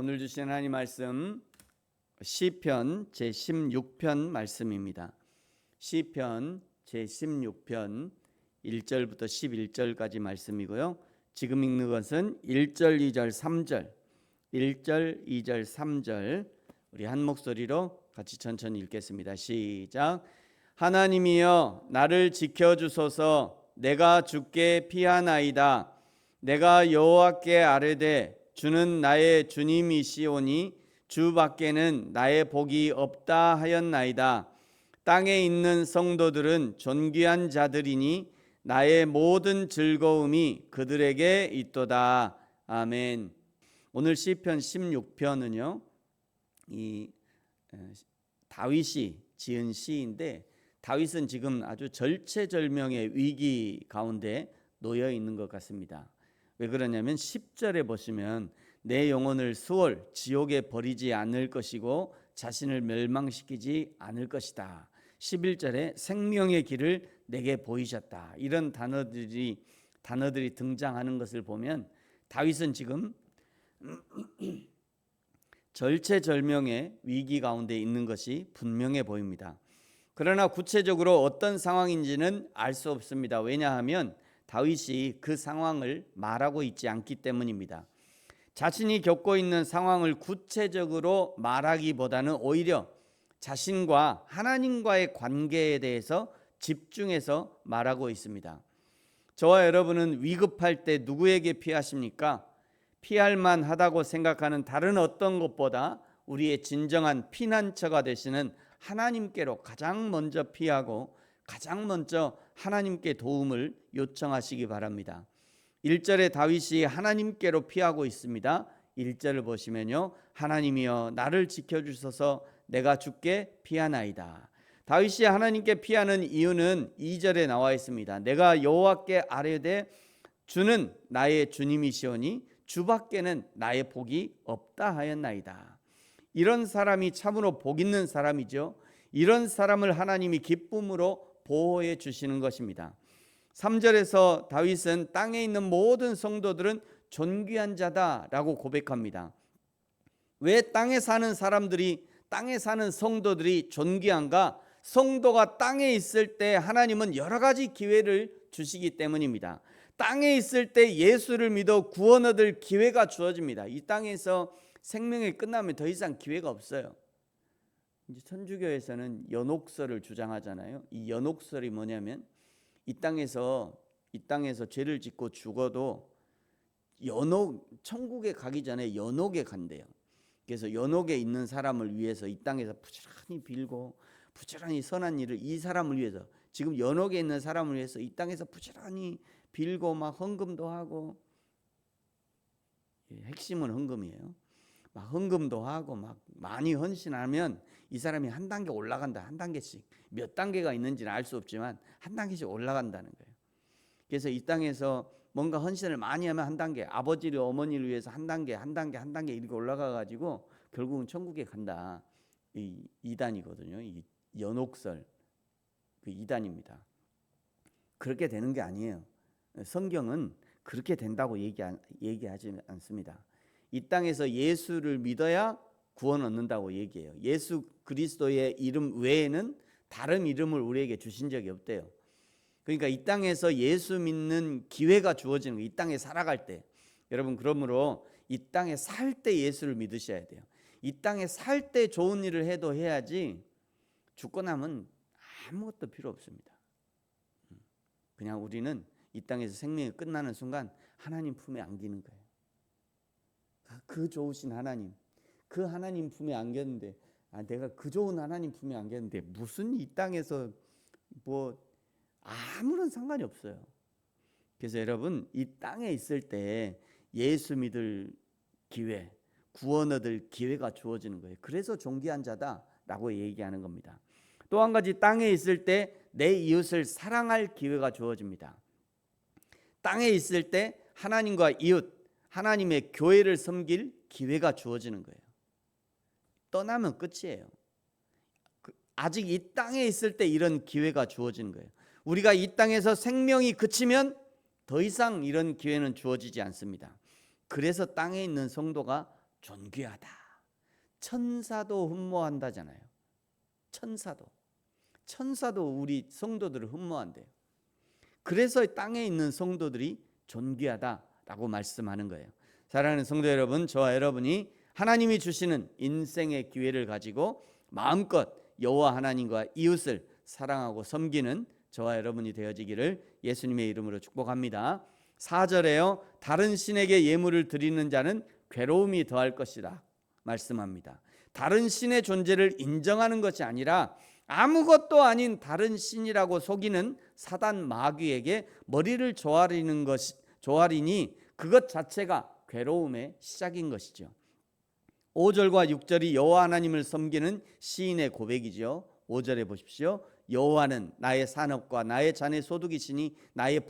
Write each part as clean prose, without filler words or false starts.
오늘 주신 하나님 말씀 시편 제16편 말씀입니다. 시편 제16편 1절부터 11절까지 말씀이고요. 지금 읽는 것은 1절, 2절, 3절 1절, 2절, 3절 우리 한 목소리로 같이 천천히 읽겠습니다. 시작. 하나님이여 나를 지켜주소서. 내가 주께 피하나이다. 내가 여호와께 아뢰되 주는 나의 주님이시오니 주 밖에는 나의 복이 없다 하였나이다. 땅에 있는 성도들은 존귀한 자들이니 나의 모든 즐거움이 그들에게 있도다. 아멘. 오늘 시편 16편은요 이 다윗이 지은 시인데, 다윗은 지금 아주 절체절명의 위기 가운데 놓여 있는 것 같습니다. 왜 그러냐면 10절에 보시면 내 영혼을 수월 지옥에 버리지 않을 것이고 자신을 멸망시키지 않을 것이다. 11절에 생명의 길을 내게 보이셨다. 이런 단어들이 등장하는 것을 보면 다윗은 지금 절체절명의 위기 가운데 있는 것이 분명해 보입니다. 그러나 구체적으로 어떤 상황인지는 알 수 없습니다. 왜냐하면 다윗이 그 상황을 말하고 있지 않기 때문입니다. 자신이 겪고 있는 상황을 구체적으로 말하기보다는 오히려 자신과 하나님과의 관계에 대해서 집중해서 말하고 있습니다. 저와 여러분은 위급할 때 누구에게 피하십니까? 피할 만하다고 생각하는 다른 어떤 것보다 우리의 진정한 피난처가 되시는 하나님께로 가장 먼저 피하고 가장 먼저 하나님께 도움을 요청하시기 바랍니다. 1절에 다윗이 하나님께로 피하고 있습니다. 1절을 보시면요, 하나님이여 나를 지켜주소서. 내가 주께 피하나이다. 다윗이 하나님께 피하는 이유는 2절에 나와 있습니다. 내가 여호와께 아뢰되 주는 나의 주님이시오니 주 밖에는 나의 복이 없다 하였나이다. 이런 사람이 참으로 복 있는 사람이죠. 이런 사람을 하나님이 기쁨으로 보호해 주시는 것입니다. 3절에서 다윗은 땅에 있는 모든 성도들은 존귀한 자다라고 고백합니다. 왜 땅에 사는 사람들이, 땅에 사는 성도들이 존귀한가? 성도가 땅에 있을 때 하나님은 여러 가지 기회를 주시기 때문입니다. 땅에 있을 때 예수를 믿어 구원 얻을 기회가 주어집니다. 이 땅에서 생명이 끝나면 더 이상 기회가 없어요. 이제 천주교에서는 연옥설을 주장하잖아요. 이 연옥설이 뭐냐면 이 땅에서 죄를 짓고 죽어도 천국에 가기 전에 연옥에 간대요. 그래서 연옥에 있는 사람을 위해서 이 땅에서 부지런히 빌고 부지런히 선한 일을, 이 사람을 위해서, 지금 연옥에 있는 사람을 위해서 이 땅에서 부지런히 빌고 막 헌금도 하고, 핵심은 헌금이에요. 막 헌금도 하고 막 많이 헌신하면 이 사람이 한 단계 올라간다. 한 단계씩, 몇 단계가 있는지는 알 수 없지만 한 단계씩 올라간다는 거예요. 그래서 이 땅에서 뭔가 헌신을 많이 하면 한 단계, 아버지를 어머니를 위해서 한 단계 이렇게 올라가 가지고 결국은 천국에 간다. 이 이단이거든요. 이 연옥설 그 이단입니다. 그렇게 되는 게 아니에요. 성경은 그렇게 된다고 얘기하지 않습니다. 이 땅에서 예수를 믿어야 구원 얻는다고 얘기해요. 예수 그리스도의 이름 외에는 다른 이름을 우리에게 주신 적이 없대요. 그러니까 이 땅에서 예수 믿는 기회가 주어지는 거예요. 이 땅에 살아갈 때. 여러분, 그러므로 이 땅에 살 때 예수를 믿으셔야 돼요. 이 땅에 살 때 좋은 일을 해야지 죽고 나면 아무것도 필요 없습니다. 그냥 우리는 이 땅에서 생명이 끝나는 순간 하나님 품에 안기는 거예요. 그 좋으신 하나님, 그 하나님 품에 안겼는데, 내가 그 좋은 하나님 품에 안겼는데 무슨 이 땅에서 뭐 아무런 상관이 없어요. 그래서 여러분, 이 땅에 있을 때 예수 믿을 기회, 구원 얻을 기회가 주어지는 거예요. 그래서 존귀한 자다라고 얘기하는 겁니다. 또 한 가지, 땅에 있을 때 내 이웃을 사랑할 기회가 주어집니다. 땅에 있을 때 하나님과 이웃, 하나님의 교회를 섬길 기회가 주어지는 거예요. 떠나면 끝이에요. 아직 이 땅에 있을 때 이런 기회가 주어지는 거예요. 우리가 이 땅에서 생명이 그치면 더 이상 이런 기회는 주어지지 않습니다. 그래서 땅에 있는 성도가 존귀하다. 천사도 흠모한다잖아요. 천사도 우리 성도들을 흠모한대요. 그래서 땅에 있는 성도들이 존귀하다라고 말씀하는 거예요. 사랑하는 성도 여러분, 저와 여러분이 하나님이 주시는 인생의 기회를 가지고 마음껏 여호와 하나님과 이웃을 사랑하고 섬기는 저와 여러분이 되어지기를 예수님의 이름으로 축복합니다. 4절에요. 다른 신에게 예물을 드리는 자는 괴로움이 더할 것이다 말씀합니다. 다른 신의 존재를 인정하는 것이 아니라 아무것도 아닌 다른 신이라고 속이는 사단 마귀에게 머리를 조아리니 그것 자체가 괴로움의 시작인 것이죠. 5절과 6절이 여호와 하나님을 섬기는 시인의 고백이죠. 5절에 보십시오. 여호와는 나의 산업과 나의 잔의 소득이시니 나의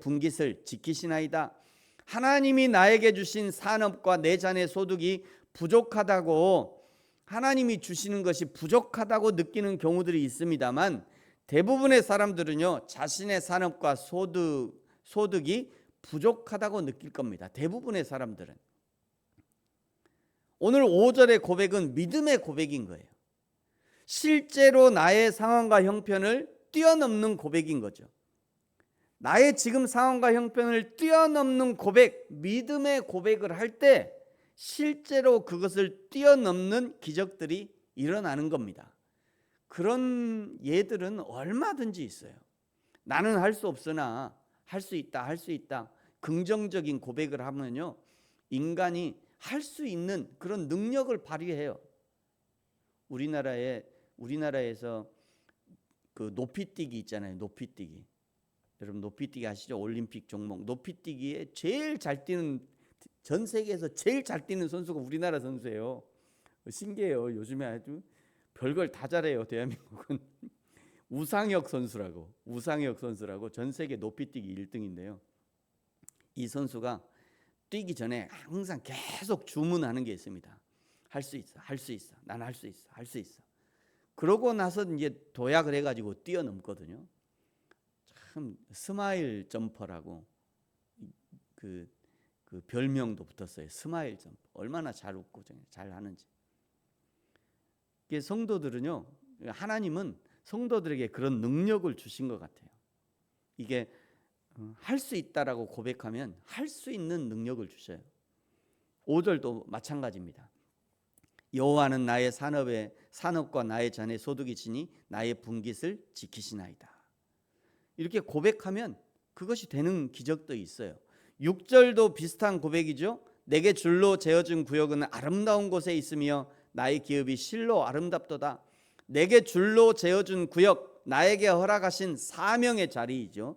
분깃을 지키시나이다. 하나님이 나에게 주신 산업과 내 잔의 소득이 부족하다고, 하나님이 주시는 것이 부족하다고 느끼는 경우들이 있습니다만 대부분의 사람들은요, 자신의 산업과 소득이 부족하다고 느낄 겁니다. 대부분의 사람들은. 오늘 5절의 고백은 믿음의 고백인 거예요. 실제로 나의 상황과 형편을 뛰어넘는 고백인 거죠. 나의 지금 상황과 형편을 뛰어넘는 고백, 믿음의 고백을 할 때 실제로 그것을 뛰어넘는 기적들이 일어나는 겁니다. 그런 예들은 얼마든지 있어요. 나는 할 수 없으나 할 수 있다. 긍정적인 고백을 하면요, 인간이 할 수 있는 그런 능력을 발휘해요. 우리나라에서 그 높이뛰기 있잖아요. 높이뛰기. 여러분 높이뛰기 아시죠? 올림픽 종목. 높이뛰기에 제일 잘 뛰는, 전 세계에서 제일 잘 뛰는 선수가 우리나라 선수예요. 신기해요. 요즘에 아주 별걸 다 잘해요. 대한민국은. 우상혁 선수라고 전 세계 높이뛰기 1등인데요. 이 선수가 뛰기 전에 항상 계속 주문하는 게 있습니다. 할 수 있어. 난 할 수 있어. 그러고 나서 이제 도약을 해가지고 뛰어넘거든요. 참 스마일 점퍼라고 그 별명도 붙었어요. 스마일 점퍼. 얼마나 잘 웃고 잘 하는지. 이게 성도들은요, 하나님은 성도들에게 그런 능력을 주신 것 같아요. 이게 할 수 있다라고 고백하면 할 수 있는 능력을 주셔요. 5절도 마찬가지입니다. 여호와는 나의 산업과 나의 잔의 소득이시니 나의 분깃을 지키시나이다. 이렇게 고백하면 그것이 되는 기적도 있어요. 6절도 비슷한 고백이죠. 내게 줄로 재어준 구역은 아름다운 곳에 있으며 나의 기업이 실로 아름답도다. 내게 줄로 재어준 구역, 나에게 허락하신 사명의 자리이죠.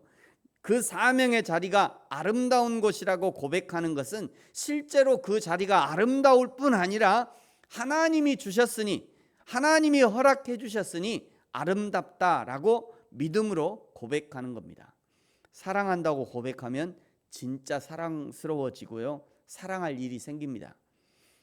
그 사명의 자리가 아름다운 곳이라고 고백하는 것은 실제로 그 자리가 아름다울 뿐 아니라 하나님이 주셨으니, 하나님이 허락해 주셨으니 아름답다라고 믿음으로 고백하는 겁니다. 사랑한다고 고백하면 진짜 사랑스러워지고요, 사랑할 일이 생깁니다.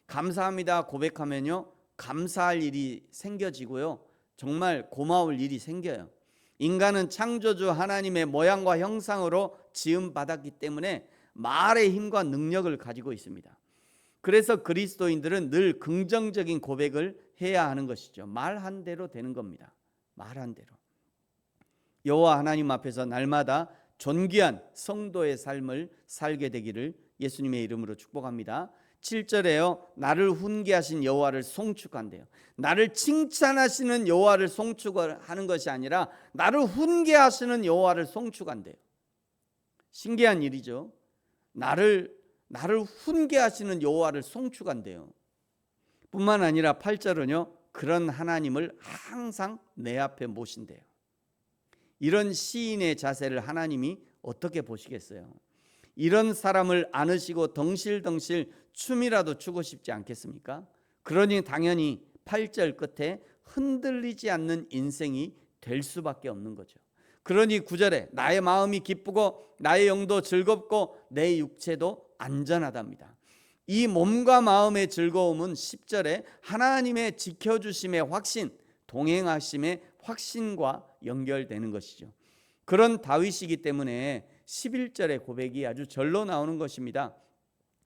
감사합니다 고백하면요, 감사할 일이 생겨지고요, 정말 고마울 일이 생겨요. 인간은 창조주 하나님의 모양과 형상으로 지음받았기 때문에 말의 힘과 능력을 가지고 있습니다. 그래서 그리스도인들은 늘 긍정적인 고백을 해야 하는 것이죠. 말한 대로 되는 겁니다. 말한 대로. 여호와 하나님 앞에서 날마다 존귀한 성도의 삶을 살게 되기를 예수님의 이름으로 축복합니다. 7절에요. 나를 훈계하신 여호와를 송축한대요. 나를 칭찬하시는 여호와를 송축하는 것이 아니라 나를 훈계하시는 여호와를 송축한대요. 신기한 일이죠. 나를 훈계하시는 여호와를 송축한대요. 뿐만 아니라 8절은요. 그런 하나님을 항상 내 앞에 모신대요. 이런 시인의 자세를 하나님이 어떻게 보시겠어요? 이런 사람을 안으시고 덩실덩실 춤이라도 추고 싶지 않겠습니까? 그러니 당연히 8절 끝에 흔들리지 않는 인생이 될 수밖에 없는 거죠. 그러니 9절에 나의 마음이 기쁘고 나의 영도 즐겁고 내 육체도 안전하답니다. 이 몸과 마음의 즐거움은 10절에 하나님의 지켜주심의 확신, 동행하심의 확신과 연결되는 것이죠. 그런 다윗이기 때문에 11절의 고백이 아주 절로 나오는 것입니다.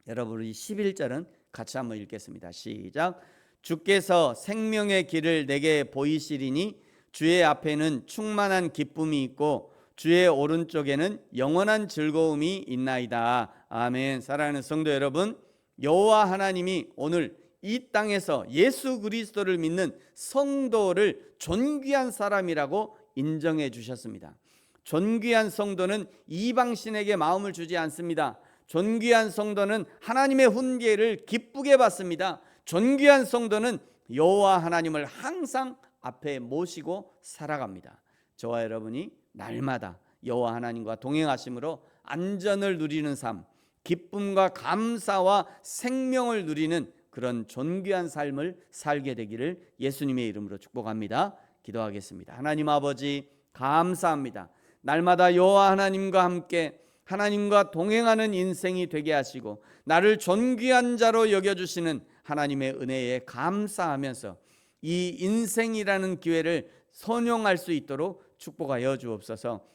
여러분 우리 11절은 같이 한번 읽겠습니다. 시작. 주께서 생명의 길을 내게 보이시리니 주의 앞에는 충만한 기쁨이 있고 주의 오른쪽에는 영원한 즐거움이 있나이다. 아멘. 사랑하는 성도 여러분, 여호와 하나님이 오늘 이 땅에서 예수 그리스도를 믿는 성도를 존귀한 사람이라고 인정해 주셨습니다. 존귀한 성도는 이방신에게 마음을 주지 않습니다. 존귀한 성도는 하나님의 훈계를 기쁘게 받습니다. 존귀한 성도는 여호와 하나님을 항상 앞에 모시고 살아갑니다. 저와 여러분이 날마다 여호와 하나님과 동행하심으로 안전을 누리는 삶, 기쁨과 감사와 생명을 누리는 그런 존귀한 삶을 살게 되기를 예수님의 이름으로 축복합니다. 기도하겠습니다. 하나님 아버지, 감사합니다. 날마다 여호와 하나님과 함께 하나님과 동행하는 인생이 되게 하시고 나를 존귀한 자로 여겨주시는 하나님의 은혜에 감사하면서 이 인생이라는 기회를 선용할 수 있도록 축복하여 주옵소서.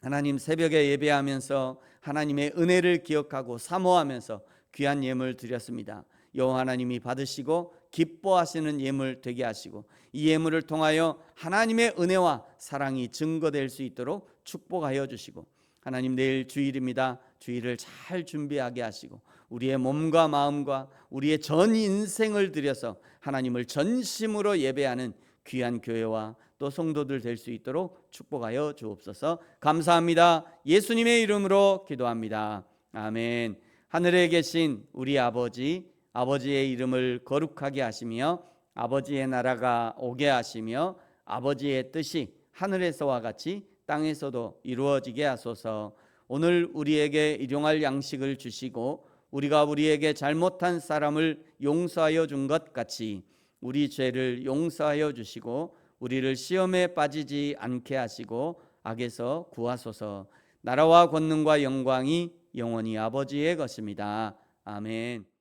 하나님, 새벽에 예배하면서 하나님의 은혜를 기억하고 사모하면서 귀한 예물 드렸습니다. 여호와 하나님이 받으시고 기뻐하시는 예물 되게 하시고 이 예물을 통하여 하나님의 은혜와 사랑이 증거될 수 있도록 축복하여 주시고, 하나님 내일 주일입니다. 주일을 잘 준비하게 하시고 우리의 몸과 마음과 우리의 전 인생을 들여서 하나님을 전심으로 예배하는 귀한 교회와 또 성도들 될 수 있도록 축복하여 주옵소서. 감사합니다. 예수님의 이름으로 기도합니다. 아멘. 하늘에 계신 우리 아버지, 아버지의 이름을 거룩하게 하시며 아버지의 나라가 오게 하시며 아버지의 뜻이 하늘에서와 같이 땅에서도 이루어지게 하소서. 오늘 우리에게 일용할 양식을 주시고 우리가 우리에게 잘못한 사람을 용서하여 준 것 같이 우리 죄를 용서하여 주시고 우리를 시험에 빠지지 않게 하시고 악에서 구하소서. 나라와 권능과 영광이 영원히 아버지의 것입니다. 아멘.